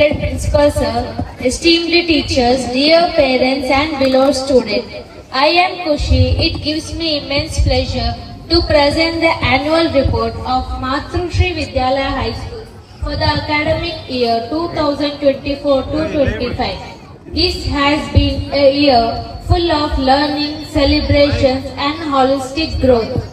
respected Principal Sir, esteemed teachers, dear parents and beloved students. I am Kushi. It gives me immense pleasure to present the annual report of Matrushri Vidyalaya High School for the academic year 2024-25. This has been a year full of learning, celebrations and holistic growth.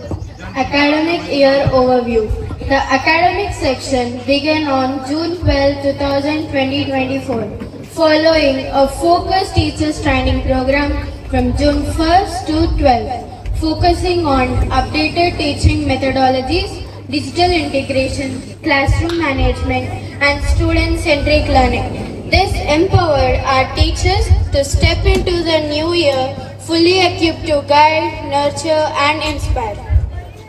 Academic Year Overview. The academic section began on June 12, 2024, following a focused teachers training program from June 1st to 12th, focusing on updated teaching methodologies, digital integration, classroom management, and student-centric learning. This empowered our teachers to step into the new year fully equipped to guide, nurture, and inspire.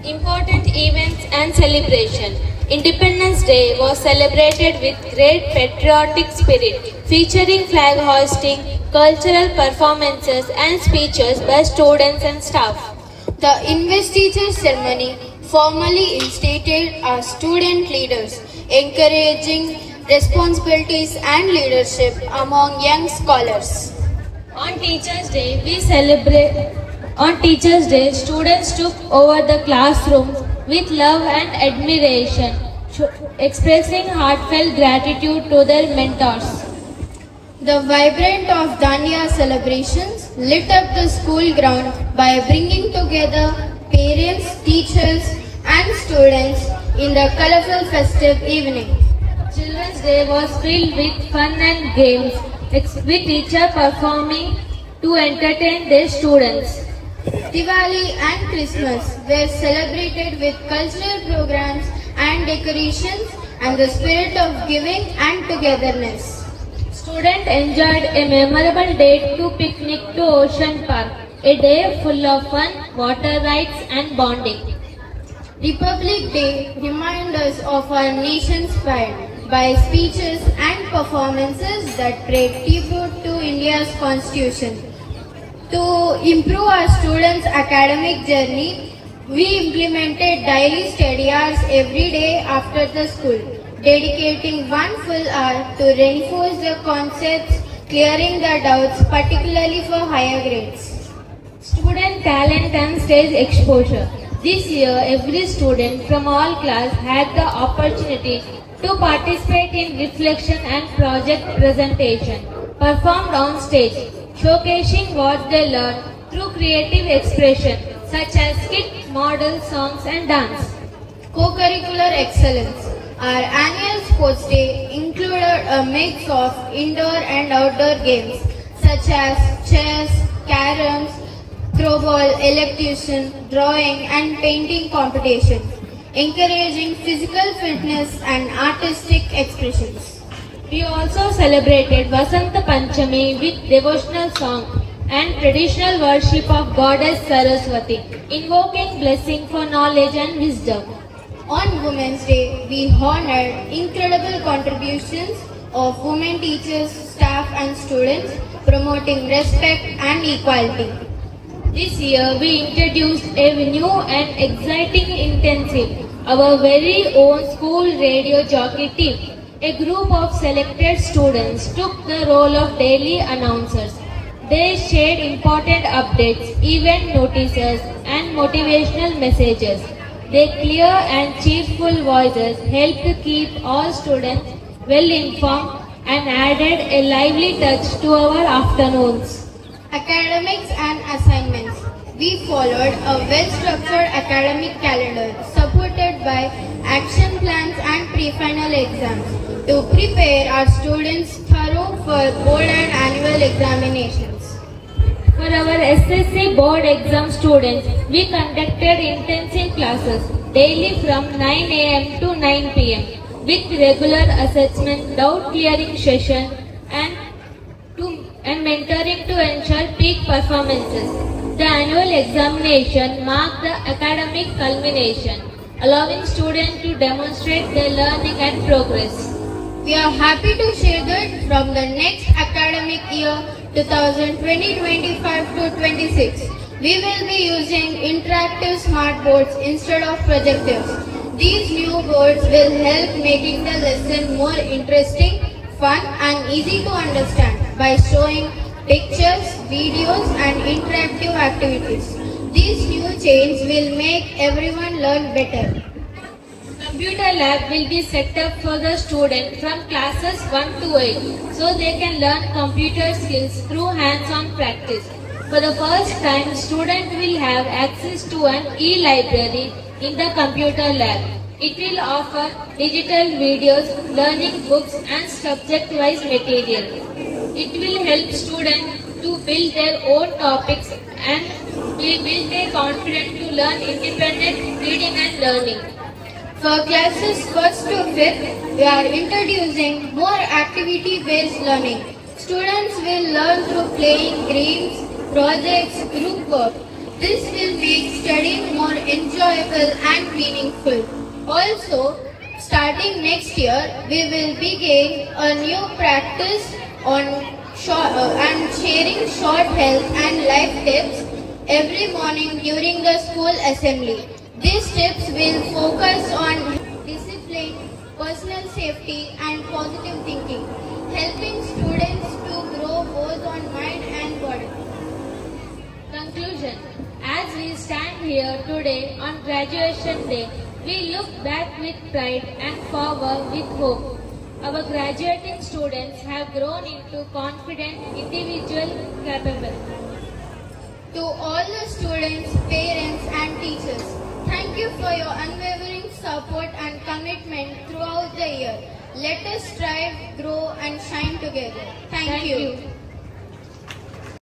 Important events and celebration. Independence Day was celebrated with great patriotic spirit, featuring flag hoisting, cultural performances and speeches by students and staff. The investiture ceremony formally instated our student leaders, encouraging responsibilities and leadership among young scholars. On Teachers' Day, students took over the classroom with love and admiration, expressing heartfelt gratitude to their mentors. The vibrant of Dandiya celebrations lit up the school ground by bringing together parents, teachers and students in the colorful festive evening. Children's Day was filled with fun and games, with teachers performing to entertain their students. Diwali and Christmas were celebrated with cultural programs and decorations and the spirit of giving and togetherness. Students enjoyed a memorable day to picnic to Ocean Park, a day full of fun, water rides and bonding. Republic Day reminds us of our nation's pride by speeches and performances that paid tribute to India's Constitution. To improve our students' academic journey, we implemented daily study hours every day after the school, dedicating 1 full hour to reinforce the concepts, clearing the doubts, particularly for higher grades. Student talent and stage exposure. This year, every student from all classes had the opportunity to participate in reflection and project presentation performed on stage, showcasing what they learned through creative expression such as skit, model, songs and dance. Co-curricular excellence. Our annual sports day included a mix of indoor and outdoor games such as chess, caroms, throwball, electrocution, drawing and painting competitions, encouraging physical fitness and artistic expressions. We also celebrated Vasanta Panchami with devotional song and traditional worship of Goddess Saraswati, invoking blessing for knowledge and wisdom. On Women's Day, we honored incredible contributions of women teachers, staff and students, promoting respect and equality. This year, we introduced a new and exciting intensive, our very own school radio jockey team. A group of selected students took the role of daily announcers. They shared important updates, event notices and motivational messages. Their clear and cheerful voices helped keep all students well informed and added a lively touch to our afternoons. Academics and assignments. We followed a well-structured academic calendar supported by action plans and pre-final exams to prepare our students thorough for board and annual examinations. For our SSC board exam students, we conducted intensive classes daily from 9 a.m. to 9 p.m. with regular assessment, doubt clearing session and mentoring to ensure peak performances. The annual examination marked the academic culmination, allowing students to demonstrate their learning and progress. We are happy to share that from the next academic year 2020-25 to 26, we will be using interactive smart boards instead of projectors. These new boards will help making the lesson more interesting, fun and easy to understand by showing pictures, videos and interactive activities. These new changes will make everyone learn better. Computer lab will be set up for the student from classes 1 to 8 so they can learn computer skills through hands-on practice. For the first time, students will have access to an e-library in the computer lab. It will offer digital videos, learning books and subject-wise material. It will help students to build their own topics and will build their confidence to learn independent reading and learning. For classes 1st to 5th, we are introducing more activity-based learning. Students will learn through playing games, projects, group work. This will make studying more enjoyable and meaningful. Also, starting next year, we will begin a new practice on and sharing short health and life tips every morning during the school assembly. These tips will focus on discipline, personal safety and positive thinking, helping students to grow both on mind and body. Conclusion. As we stand here today on graduation day, we look back with pride and forward with hope. Our graduating students have grown into confident individuals capable. To all the students, parents and teachers, thank you for your unwavering support and commitment throughout the year. Let us strive, grow and shine together. Thank you.